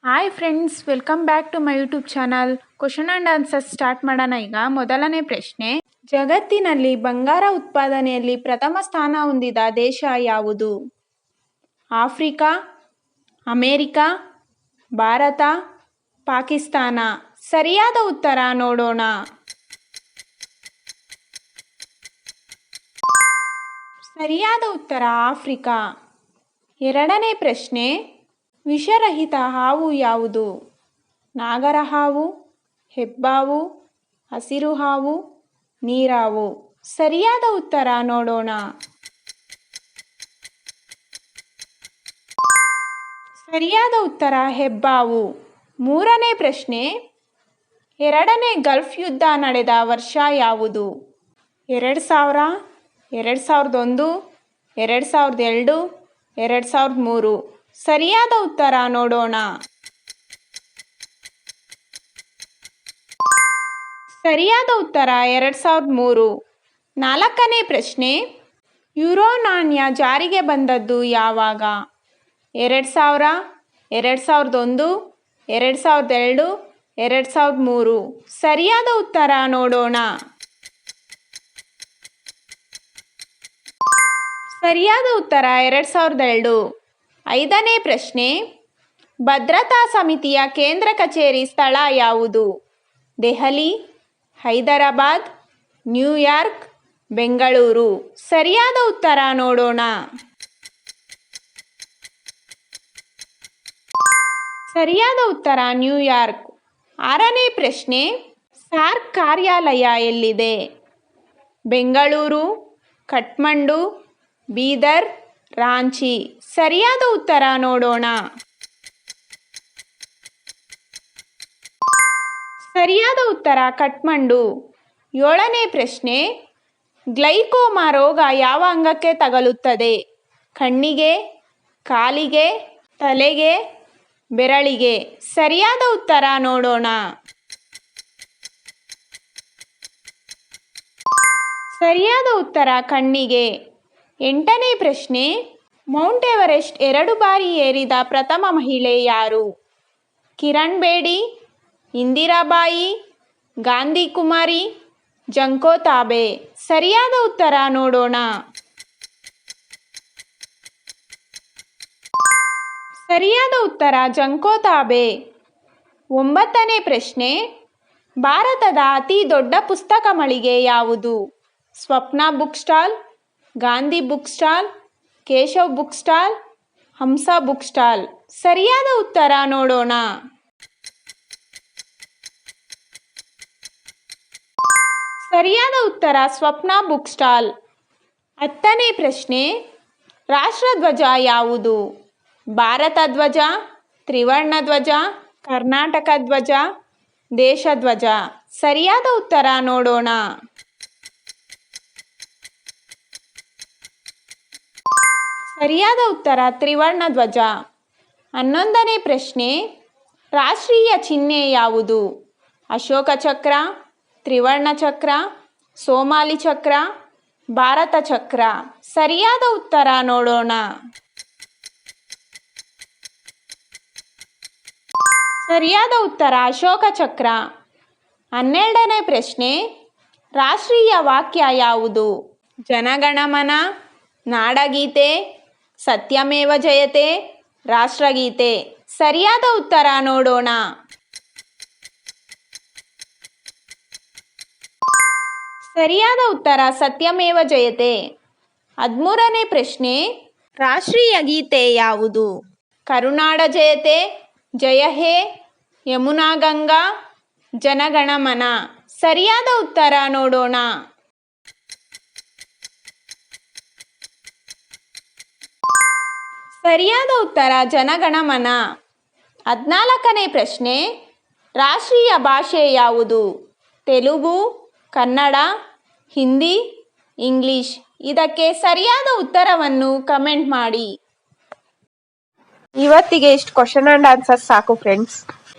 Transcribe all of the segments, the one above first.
Hi friends, welcome back to my YouTube channel. Question and answers start ಮಾಡೋಣ. ಈಗ ಮೊದಲನೇ ಪ್ರಶ್ನೆ, ಜಗತ್ತಿನಲ್ಲಿ ಬಂಗಾರ ಉತ್ಪಾದನೆಯಲ್ಲಿ ಪ್ರಥಮ ಸ್ಥಾನ ಹೊಂದಿದ ದೇಶ ಯಾವುದು? Africa, America, Bharat, Pakistan. ಸರಿಯಾದ ಉತ್ತರ ನೋಡೋಣ. ಸರಿಯಾದ ಉತ್ತರ ಆಫ್ರಿಕಾ. ಎರಡನೇ ಪ್ರಶ್ನೆ, ವಿಷರಹಿತ ಹಾವು ಯಾವುದು? ನಾಗರ ಹಾವು, ಹೆಬ್ಬಾವು, ಹಸಿರು ಹಾವು, ನೀರಾವು. ಸರಿಯಾದ ಉತ್ತರ ನೋಡೋಣ. ಸರಿಯಾದ ಉತ್ತರ ಹೆಬ್ಬಾವು. ಮೂರನೇ ಪ್ರಶ್ನೆ, ಎರಡನೇ ಗಲ್ಫ್ ಯುದ್ಧ ನಡೆದ ವರ್ಷ ಯಾವುದು? 2000, 2001, 2002, 2003. ಸರಿಯಾದ ಉತ್ತರ ನೋಡೋಣ. ಸರಿಯಾದ ಉತ್ತರ 2003. ನಾಲ್ಕನೇ ಪ್ರಶ್ನೆ, ಯುರೋ ನಾಣ್ಯ ಜಾರಿಗೆ ಬಂದದ್ದು ಯಾವಾಗ? 2000, 2001, 2002, 2003. ಸರಿಯಾದ ಉತ್ತರ ನೋಡೋಣ. ಸರಿಯಾದ ಉತ್ತರ 2002. ಐದನೇ ಪ್ರಶ್ನೆ, ಭದ್ರತಾ ಸಮಿತಿಯ ಕೇಂದ್ರ ಕಚೇರಿ ಸ್ಥಳ ಯಾವುದು? ದೆಹಲಿ, ಹೈದರಾಬಾದ್, ನ್ಯೂಯಾರ್ಕ್, ಬೆಂಗಳೂರು. ಸರಿಯಾದ ಉತ್ತರ ನೋಡೋಣ. ಸರಿಯಾದ ಉತ್ತರ ನ್ಯೂಯಾರ್ಕ್. ಆರನೇ ಪ್ರಶ್ನೆ, ಸಾರ್ಕ್ ಕಾರ್ಯಾಲಯ ಎಲ್ಲಿದೆ? ಬೆಂಗಳೂರು, ಕಠ್ಮಂಡು, ಬೀದರ್, ರಾಂಚಿ. ಸರಿಯಾದ ಉತ್ತರ ನೋಡೋಣ. ಸರಿಯಾದ ಉತ್ತರ ಕಠ್ಮಂಡು. ಏಳನೇ ಪ್ರಶ್ನೆ, ಗ್ಲೈಕೋಮಾ ರೋಗ ಯಾವ ಅಂಗಕ್ಕೆ ತಗಲುತ್ತದೆ? ಕಣ್ಣಿಗೆ, ಕಾಲಿಗೆ, ತಲೆಗೆ, ಬೆರಳಿಗೆ. ಸರಿಯಾದ ಉತ್ತರ ನೋಡೋಣ. ಸರಿಯಾದ ಉತ್ತರ ಕಣ್ಣಿಗೆ. ಎಂಟನೇ ಪ್ರಶ್ನೆ, ಮೌಂಟ್ ಎವರೆಸ್ಟ್ 2 ಬಾರಿ ಏರಿದ ಪ್ರಥಮ ಮಹಿಳೆ ಯಾರು? ಕಿರಣ್ ಬೇಡಿ, ಇಂದಿರಾಬಾಯಿ, ಗಾಂಧಿ ಕುಮಾರಿ, ಜಂಕೋ ತಾಬೆ. ಸರಿಯಾದ ಉತ್ತರ ನೋಡೋಣ. ಸರಿಯಾದ ಉತ್ತರ ಜಂಕೋ ತಾಬೆ. ಒಂಬತ್ತನೇ ಪ್ರಶ್ನೆ, ಭಾರತದ ಅತಿ ದೊಡ್ಡ ಪುಸ್ತಕ ಮಳಿಗೆ ಯಾವುದು? Swapna book stall, Gandhi book stall, Keshav book stall, Hamsa book stall. ಸರಿಯಾದ ಉತ್ತರ ನೋಡೋಣ. ಸರಿಯಾದ ಉತ್ತರ ಸ್ವಪ್ನ ಬುಕ್ ಸ್ಟಾಲ್. ಹತ್ತನೇ ಪ್ರಶ್ನೆ, ರಾಷ್ಟ್ರಧ್ವಜ ಯಾವುದು? ಭಾರತ ಧ್ವಜ, ತ್ರಿವರ್ಣ ಧ್ವಜ, ಕರ್ನಾಟಕ ಧ್ವಜ, ದೇಶಧ್ವಜ. ಸರಿಯಾದ ಉತ್ತರ ನೋಡೋಣ. ಸರಿಯಾದ ಉತ್ತರ ತ್ರಿವರ್ಣ ಧ್ವಜ. 11ನೇ ಪ್ರಶ್ನೆ, ರಾಷ್ಟ್ರೀಯ ಚಿಹ್ನೆ ಯಾವುದು? ಅಶೋಕ ಚಕ್ರ, ತ್ರಿವರ್ಣ ಚಕ್ರ, ಸೋಮಾಲಿ ಚಕ್ರ, ಭಾರತ ಚಕ್ರ. ಸರಿಯಾದ ಉತ್ತರ ನೋಡೋಣ. ಸರಿಯಾದ ಉತ್ತರ ಅಶೋಕ ಚಕ್ರ. 12ನೇ ಪ್ರಶ್ನೆ, ರಾಷ್ಟ್ರೀಯ ವಾಕ್ಯ ಯಾವುದು? ಜನಗಣಮನ, ನಾಡಗೀತೆ, ಸತ್ಯಮೇವ ಜಯತೆ, ರಾಷ್ಟ್ರಗೀತೆ. ಸರಿಯಾದ ಉತ್ತರ ನೋಡೋಣ. ಸರಿಯಾದ ಉತ್ತರ ಸತ್ಯಮೇವ ಜಯತೆ. 13ನೇ ಪ್ರಶ್ನೆ, ರಾಷ್ಟ್ರೀಯ ಗೀತೆ ಯಾವುದು? ಕರುನಾಡ ಜಯತೆ, ಜಯ ಹೇ, ಯಮುನಾ ಗಂಗಾ, ಜನಗಣಮನ. ಸರಿಯಾದ ಉತ್ತರ ನೋಡೋಣ. ಸರಿಯಾದ ಉತ್ತರ ಜನಗಣಮನ. 14ನೇ ಪ್ರಶ್ನೆ, ರಾಷ್ಟ್ರೀಯ ಭಾಷೆ ಯಾವುದು? ತೆಲುಗು, ಕನ್ನಡ, ಹಿಂದಿ, ಇಂಗ್ಲಿಷ್. ಇದಕ್ಕೆ ಸರಿಯಾದ ಉತ್ತರವನ್ನು ಕಮೆಂಟ್ ಮಾಡಿ. ಇವತ್ತಿಗೆ ಇಷ್ಟು ಕ್ವಶನ್ ಆ್ಯಂಡ್ ಆನ್ಸರ್ಸ್ ಸಾಕು ಫ್ರೆಂಡ್ಸ್.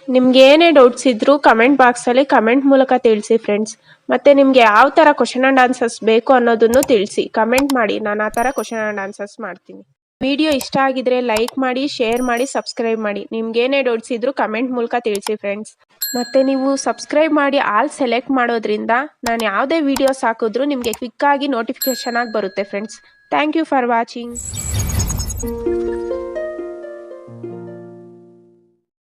ನಿಮ್ಗೆ ಏನೇ ಡೌಟ್ಸ್ ಇದ್ರೂ ಕಮೆಂಟ್ ಬಾಕ್ಸಲ್ಲಿ ಕಮೆಂಟ್ ಮೂಲಕ ತಿಳಿಸಿ ಫ್ರೆಂಡ್ಸ್. ಮತ್ತು ನಿಮಗೆ ಯಾವ ಥರ ಕ್ವಶನ್ ಆ್ಯಂಡ್ ಆನ್ಸರ್ಸ್ ಬೇಕು ಅನ್ನೋದನ್ನು ತಿಳಿಸಿ, ಕಮೆಂಟ್ ಮಾಡಿ. ನಾನು ಆ ಥರ ಕ್ವಶನ್ ಆ್ಯಂಡ್ ಆನ್ಸರ್ಸ್ ಮಾಡ್ತೀನಿ. ವಿಡಿಯೋ ಇಷ್ಟ ಆಗಿದ್ರೆ ಲೈಕ್ ಮಾಡಿ, ಶೇರ್ ಮಾಡಿ, ಸಬ್ಸ್ಕ್ರೈಬ್ ಮಾಡಿ. ನಿಮ್ಗೇನೇ ಡೌಟ್ಸ್ ಇದ್ರೂ ಕಮೆಂಟ್ ಮೂಲಕ ತಿಳಿಸಿ ಫ್ರೆಂಡ್ಸ್. ಮತ್ತೆ ನೀವು ಸಬ್ಸ್ಕ್ರೈಬ್ ಮಾಡಿ ಆಲ್ ಸೆಲೆಕ್ಟ್ ಮಾಡೋದ್ರಿಂದ ನಾನು ಯಾವುದೇ ವಿಡಿಯೋಸ್ ಹಾಕಿದ್ರೂ ನಿಮಗೆ ಕ್ವಿಕ್ ಆಗಿ ನೋಟಿಫಿಕೇಶನ್ ಆಗಿ ಬರುತ್ತೆ friends. Thank you for watching.